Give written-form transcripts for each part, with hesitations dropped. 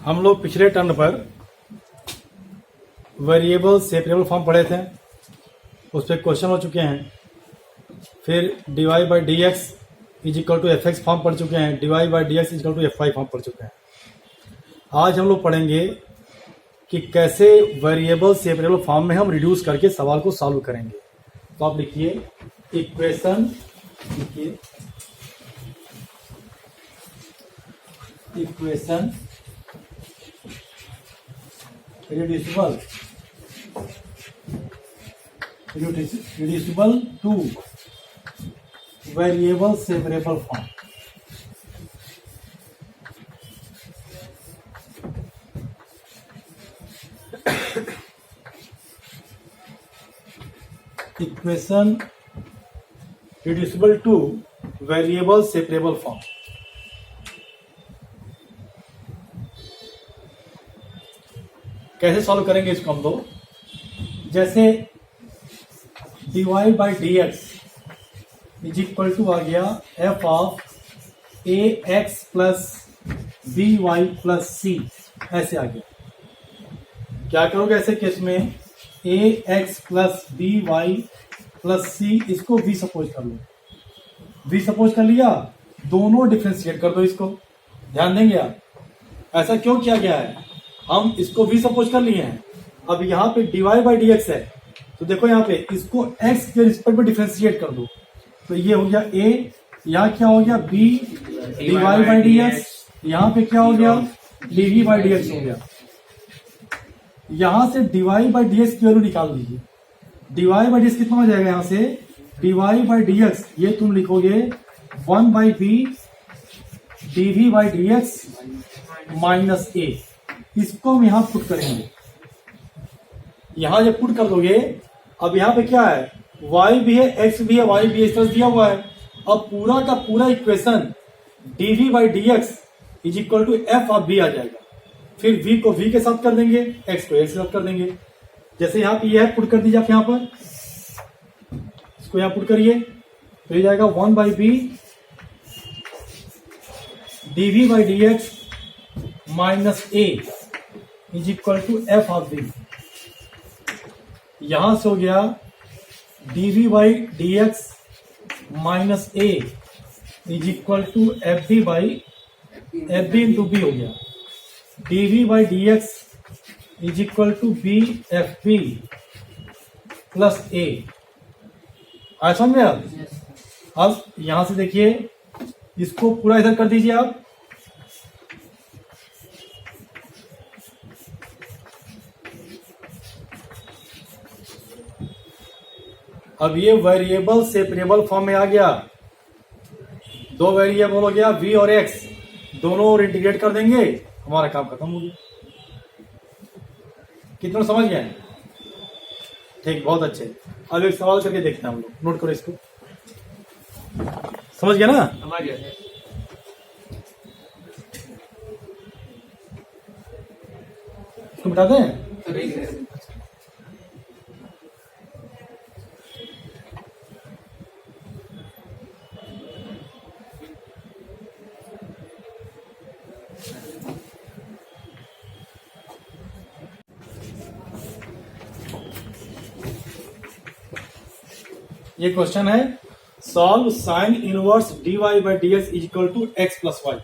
हम लोग पिछले टर्न पर वेरिएबल सेपरेबल फॉर्म पढ़े थे, उस पर क्वेश्चन हो चुके हैं। फिर dy by D x is equal to F X form पढ़ चुके हैं, dy by D x is equal to F Y form पढ़ चुके हैं। आज हम लोग पढ़ेंगे कि कैसे वेरिएबल सेपरेबल फॉर्म में हम रिड्यूस करके सवाल को सॉल्व करेंगे। तो आप लिखिए इक्वेशन, लिखिए equation reducible to variable separable form। Equation reducible to variable separable form। कैसे सॉल्व करेंगे इसको हम लोग? जैसे dy by D x is equal to आ गया f of a x plus b y plus c, ऐसे आ गया। क्या करोगे ऐसे केस में? A x plus b y plus c, इसको वी सपोज कर लो। वी सपोज कर लिया, दोनों डिफ्रेंशिएट कर दो इसको। ध्यान देंगे आप, ऐसा क्यों किया गया है? हम इसको वी सपोज कर लिए हैं। अब यहाँ पे dy बाई डी एक्स है, तो देखो यहाँ पे इसको x के रिस्पेक्ट में डिफ्रेंशिएट कर दो, तो ये हो गया a, यहाँ क्या हो गया b dy by D x, यहाँ पे क्या हो गया dv बाई डी एक्स हो गया। यहाँ से dy बाई डी एक्स की वैल्यू निकाल दीजिए। dy बाई डी एक्स कितना हो जाएगा? यहाँ से dy बाई डी एक्स ये तुम लिखोगे 1 by B dv by D x minus a। इसको हम यहां पुट करेंगे। यहां जब पुट कर दोगे, अब यहां पे क्या है? y भी है, x भी है, y भी है, इस तरह दिया हुआ है। अब पूरा का पूरा equation dv by D x is equal to F of b आ जाएगा। फिर v को v के साथ कर देंगे, x को x के साथ कर देंगे। जैसे यहां पे यह पुट कर दीजिए आप, यहां पर इसको यहां पुट करिए, तो ये जाएगा 1 by B dv by D x minus a is equal to F of b. यहां से हो गया dv by D x minus a is equal to f b by f b into b हो गया। dv by D x is equal to b f b plus a. आया समझ में आप? अब यहां से देखिए, इसको पूरा इधर कर दीजिए आप। अब ये वेरिएबल सेपरेबल फॉर्म में आ गया। दो वेरिएबल हो गया v और x, दोनों और इंटीग्रेट कर देंगे, हमारा काम खत्म हो गया। कितना समझ गए? ठीक, बहुत अच्छे। अब एक सवाल करके देखते हैं हम लोग, नोट करो इसको। समझ गया ना? समझ गया। इसको बता दें। ये क्वेश्चन है, solve sine inverse dy by D x is equal to X plus Y.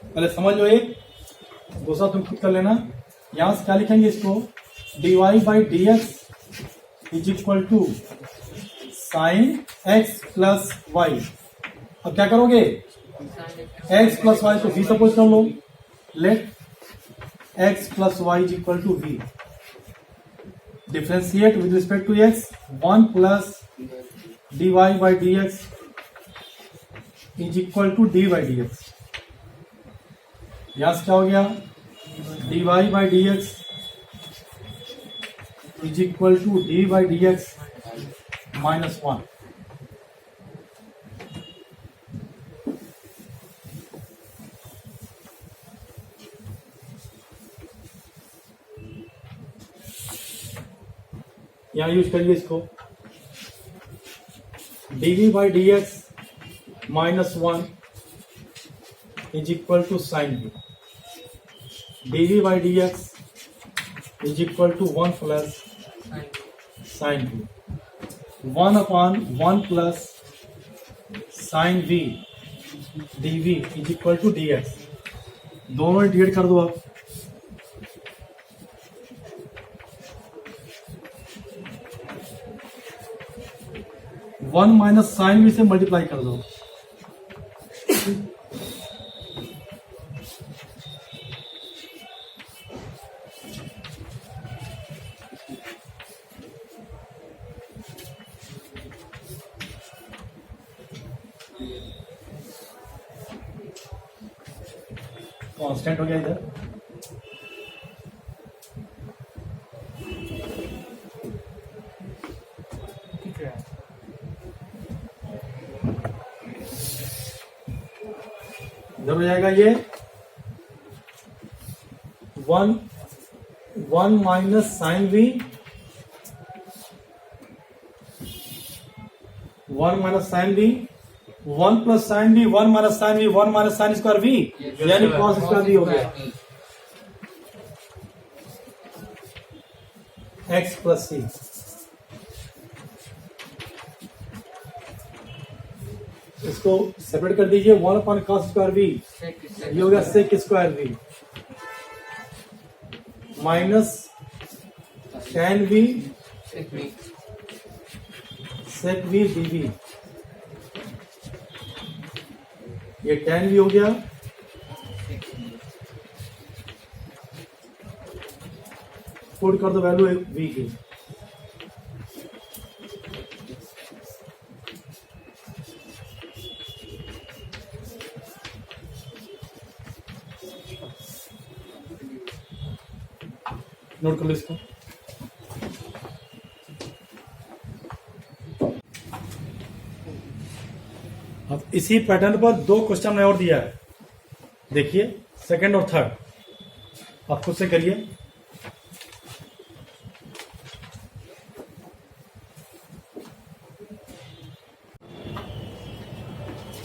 पहले समझ लो, एक दूसरा तुम खुद कर लेना। यहां से क्या लिखेंगे इसको? dy by D x is equal to sine x plus y. अब क्या करोगे? एक्स प्लस वाई को v सपोज कर लो। Let x plus y is equal to v। Differentiate with respect to x, 1 plus dy by D x is equal to d by D x. यहां से क्या हो गया? dy by D x is equal to d by D x minus 1। यहां use करिए इसको, dv by D x minus 1 is equal to sine B. D by D x is equal to 1 plus sine we, 1 upon 1 plus sine we D we is equal to D X. दोनों integrate कर दो आप। One minus sine V से multiply कर दो। Constant हो गया इधर। इधर हो जाएगा ये 1 minus sine we, 1 minus sine we, 1 plus sine we, 1 minus sine we, 1 minus sine square V, यानी कॉस स्क्वायर वी हो गया एक्स प्लस सी। इसको सेपरेट कर दीजिए, 1 अपॉन कॉस स्क्वायर वी, ये हो गया sec square v, minus ten v sec v D v, ये टेन वी हो गया, पुट कर दो वैल्यू वी की। नोट कर लो इसको। अब इसी पैटर्न पर 2 क्वेश्चन और दिया है, देखिए सेकंड और थर्ड, आप खुद से करिए।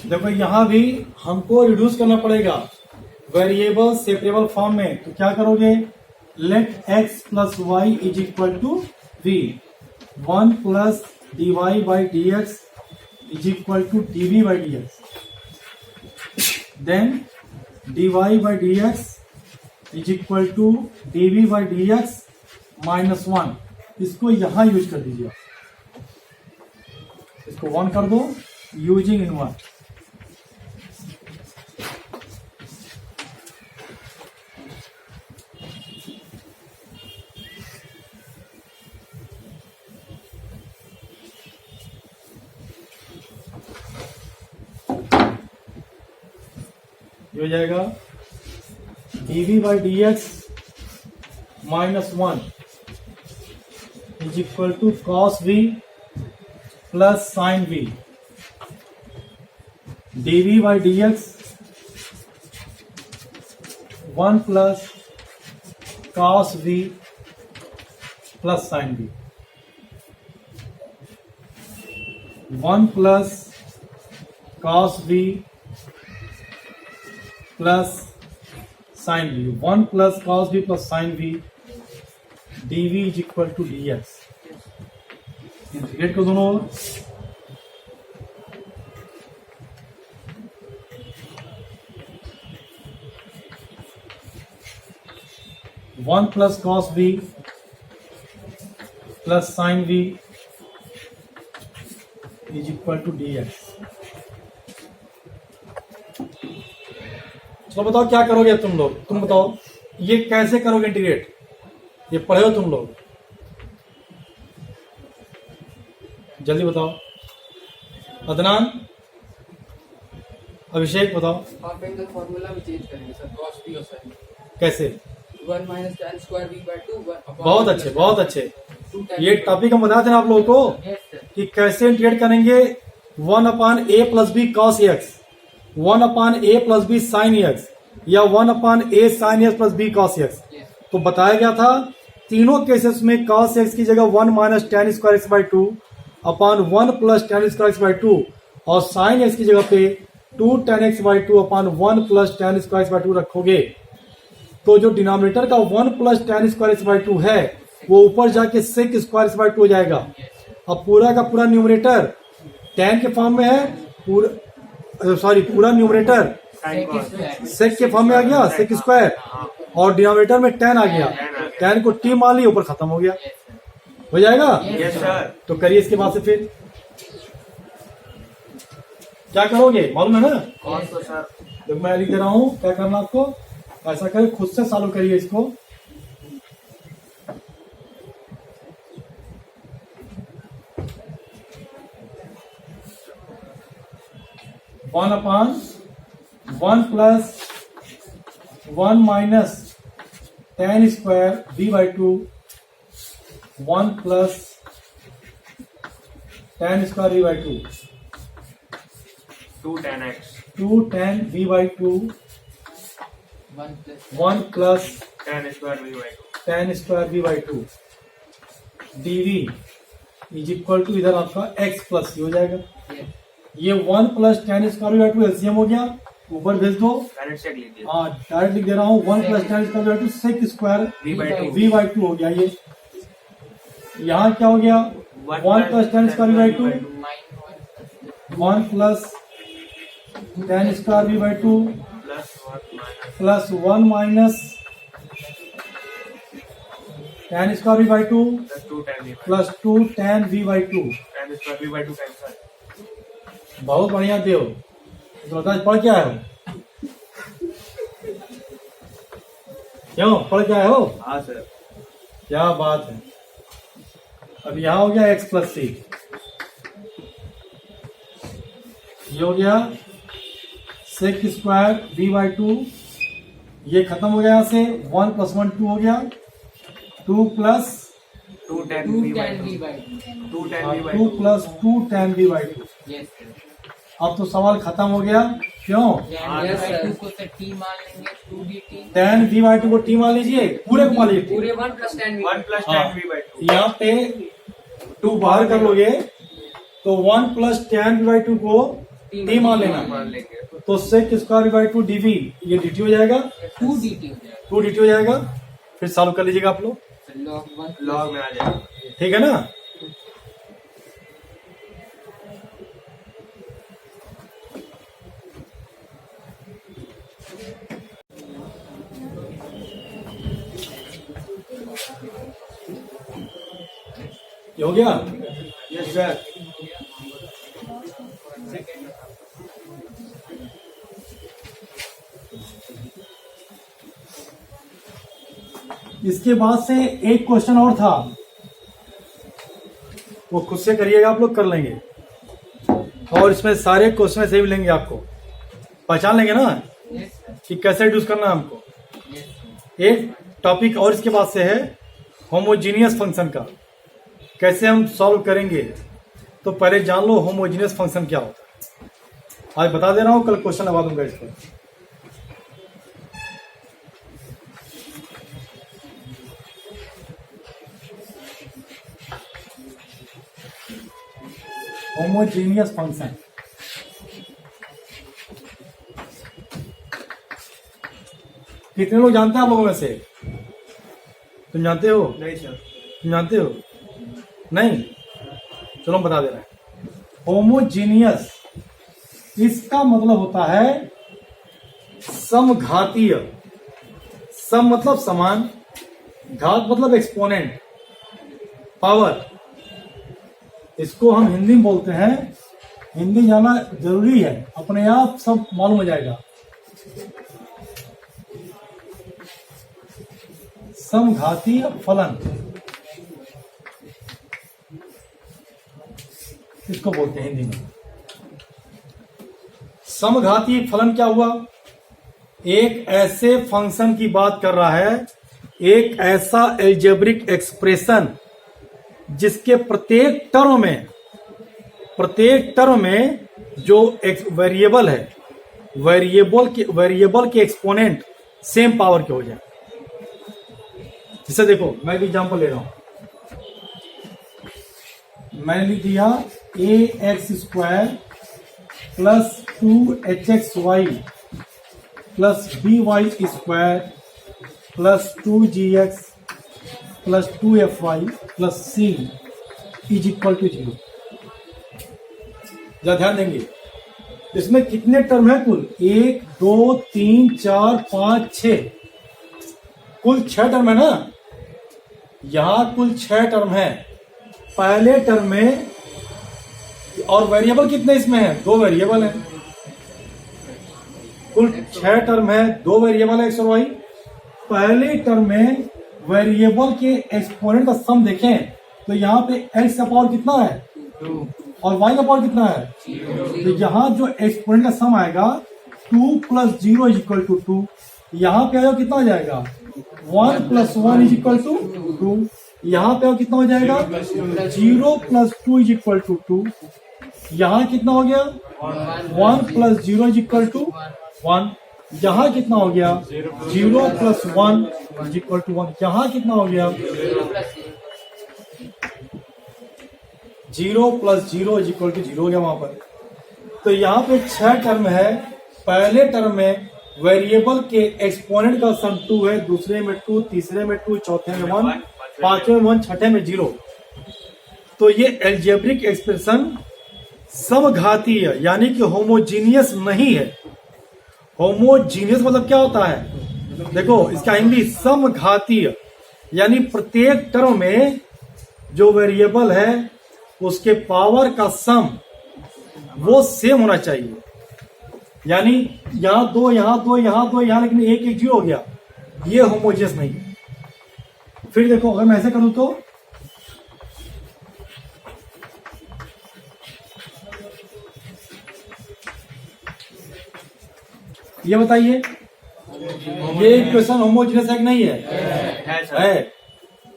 देखो यहां भी हमको रिड्यूस करना पड़ेगा वेरिएबल सेपरेबल फॉर्म में, तो क्या करोगे, let x plus y is equal to v, 1 plus d y by D x is equal to d v by D x, then d y by D x is equal to d v by D x minus 1, इसको यहां use कर दीजिए, इसको 1 कर दो using in 1। ये हो जाएगा d v by D x minus 1 is equal to cos v plus sine we, D v by D x 1 plus cos v plus sine we, 1 plus cos v plus sine we, 1 plus cos v plus sine we, D we is equal to D x. Integrate कर दोनों ओर, one plus cos v plus sine v is equal to D x. तो बताओ क्या करोगे तुम लोग, तुम बताओ ये कैसे करोगे इंटीग्रेट, ये पढ़े हो तुम लोग, जल्दी बताओ। अदनान, अभिषेक बताओ। आप इन द फार्मूला में चेंज करेंगे सर, cos v और sin कैसे? 1 minus tan square v by 2 बहुत अच्छे बहुत अच्छे। ये टॉपिक हम बताए थे ना आप लोगों को कि कैसे इंटीग्रेट करेंगे 1 upon a plus b cos x, 1 upon a plus b sine x, या 1 upon a sine x plus b cos x. तो बताया गया था तीनों केसेस में कॉस एक्स की जगह 1 minus ten square x by 2 upon 1 plus ten square x by 2, और साइन एक्स की जगह पे 2 ten x by 2 upon 1 plus ten square x by 2 रखोगे तो जो डिनोमिनेटर का 1 plus ten square x by 2 है वो ऊपर जाके सेक स्क्वायर एक्स बाई 2 हो जाएगा। अब पूरा का पूरा न्यूमरेटर टेन के फॉर्म में है, पूरा न्यूमरेटर सेक के फॉर्म में आ गया, सेक स्क्वायर, और डिनोमिनेटर में टेन आ गया, टेन को टी मान लिया, ऊपर खत्म हो गया, हो जाएगा। Yes sir. तो करिए इसके बाद से फिर क्या करोगे मालूम है ना? कौन सा सर? देखो मैं लिख दे रहा हूं क्या करना आपको, ऐसा करें खुद से सॉल्व करिए इसको। One upon 1 plus 1 minus ten square b by 2, 1 plus ten square b by 2, 2 tan x 2 tan v by 2, 1 plus tan square v by 2 tan square v by 2 dv is equal to इधर आपका x plus हो जाएगा। ये 1 plus ten square v by 2 LCM हो गया, ऊपर भेज दो। डायरेक्ट सेक लिख दिया। हाँ डायरेक्ट लिख दे रहा हूँ, 1 plus ten square v by 2 sec square v by 2 v by 2 हो गया। ये यहाँ क्या हो गया, 1 plus ten square v by 2, 1 plus ten square v by 2 plus 1 minus plus 1 minus ten square v by 2 plus 2 tan v by plus 2 tan v by 2। tan square v by 2 cancel. बहुत बढ़िया देव, तो बताओ पढ़ क्या है? क्यों पढ़ क्या है हो? हाँ सर। क्या बात है। अब यहाँ हो गया x प्लस सी, ये हो गया सेक स्क्वायर v बाई 2, ये खत्म हो गया यहाँ से, 1 प्लस 1 2 हो गया, 2 plus 2 tan v by 2 2 tan v by 2 2 plus 2 tan v by 2। अब तो सवाल खत्म हो गया। क्यों? tan v बाई 2 को t मान लीजिए, पूरे को मान लीजिए। 1 plus tan v 1 plus tan v by 2 यहाँ पे 2 बाहर कर लोगे तो 1 प्लस tan v बाई 2 को t मान लेना, मान लेंगे। तो sec square v by 2 dv, ये dt हो जाएगा, 2 dt हो जाएगा, 2 dt हो जाएगा। फिर सॉल्व कर लीजिएगा आप लोग, log 1 लॉग में आ जाएगा। ठीक है ना? ये हो गया। Yes sir. इसके बाद से एक क्वेश्चन और था, वो खुद से करिएगा, आप लोग कर लेंगे, और इसमें सारे क्वेश्चन से भी लेंगे, आपको पहचान लेंगे ना कि कैसे रिड्यूस करना है हमको। एक टॉपिक और इसके बाद से है होमोजीनियस फंक्शन का, कैसे हम सॉल्व करेंगे। तो पहले जान लो होमोजीनियस फंक्शन क्या होता है। आज बता दे रहा हूं, कल क्वेश्चन लगा दूंगा इस पर। होमोजीनियस फंक्शन कितने लोग जानते हैं आप लोगों में से? तुम जानते हो? नहीं सर। तुम जानते हो? नहीं? चलो हम बता दे रहे हैं। होमोजीनियस इसका मतलब होता है समघातीय। सम मतलब समान, घात मतलब एक्सपोनेंट, पावर। इसको हम हिंदी में बोलते हैं, हिंदी जाना जरूरी है, अपने आप सब मालूम हो जाएगा। समघातीय फलन इसको बोलते हैं हिंदी में। समघातीय फलन क्या हुआ? एक ऐसे फंक्शन की बात कर रहा है, एक ऐसा एल्जेब्रिक एक्सप्रेशन जिसके प्रत्येक टर्म में जो वेरिएबल है, वेरिएबल के एक्सपोनेंट सेम पावर के हो जाए। जैसे देखो मैं एक एग्जांपल ले रहा हूं, मैंने लिख दिया ax² plus 2hxy plus by² plus 2gx plus 2fy plus c is equal to 0। जरा ध्यान देंगे, इसमें कितने टर्म है कुल? 1 2 3 4 5 6, कुल 6 टर्म है ना। यहां कुल 6 टर्म है। पहले टर्म में और वेरिएबल कितने इसमें है? 2 वेरिएबल है। कुल 6 टर्म है, 2 वेरिएबल है एक्स और वाई। पहले टर्म में वेरिएबल के एक्सपोनेंट का सम देखें तो यहाँ पे एक्स का पावर कितना है? 2 और वाई का पावर कितना है? तो यहाँ जो एक्सपोनेंट का सम आएगा 2 प्लस 0 इज इक्वल टू 2। यहाँ पे आएगा कितना हो जाएगा? 1 प्लस 1 इज इक्वल टू 2। यहाँ पे कितना हो जाएगा? 0 प्लस 2 इज इक्वल टू 2। यहाँ कितना हो गया? 1 प्लस 0 इज इक्वल टू 1। यहाँ कितना हो गया? 0 प्लस 1 इज इक्वल टू 1। यहाँ कितना हो गया? 0 प्लस 0 इज इक्वल टू 0 हो गया वहां पर। तो यहाँ पे 6 टर्म है। पहले टर्म में वेरिएबल के एक्सपोनेंट का सम 2 है, दूसरे में 2, तीसरे में 2, चौथे में 1, पांचवें में 1, छठे में 0। तो ये एल्जेब्रिक एक्सप्रेशन समघातीय यानी कि होमोजीनियस नहीं है। होमोजीनियस मतलब क्या होता है? देखो इसका हिंदी समघातीय, यानी प्रत्येक टर्म में जो वेरिएबल है उसके पावर का सम वो सेम होना चाहिए। यानी यहां 2, यहां 2, यहां 2, यहां, लेकिन एक 0 हो गया, ये होमोजीनियस नहीं है। फिर देखो अगर मैं ऐसे करूं तो ये बताइए, ये इक्वेशन होमोजीनियस है कि नहीं है? है।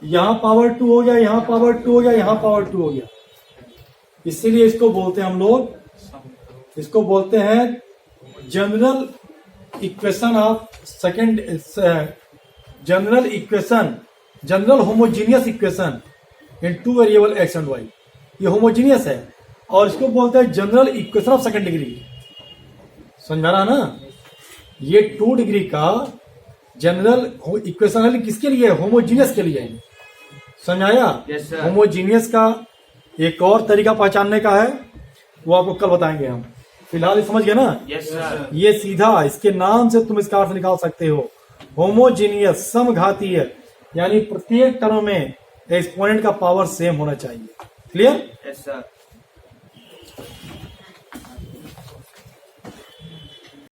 यहां पावर 2 हो गया, यहां पावर 2 हो गया, यहां पावर 2 हो गया। इसीलिए इसको बोलते हैं हम लोग, इसको बोलते हैं general equation of second, general equation, general homogeneous equation in 2 variable x and y. ये होमोजीनियस है और इसको बोलते हैं general equation of second degree. समझ रहा ना? ये 2 डिग्री का जनरल इक्वेशन है, किसके लिए? होमोजीनियस के लिए। समझ आया? Yes, sir. होमोजीनियस का एक और तरीका पहचानने का है, वो आपको कल बताएंगे हम। फिलहाल ये समझ गए ना? Yes sir. ये सीधा इसके नाम से तुम इसका अर्थ निकाल सकते हो। होमोजीनियस, समघातीय, यानी प्रत्येक टर्म में एक्सपोनेंट का पावर सेम होना चाहिए। क्लियर? Yes sir.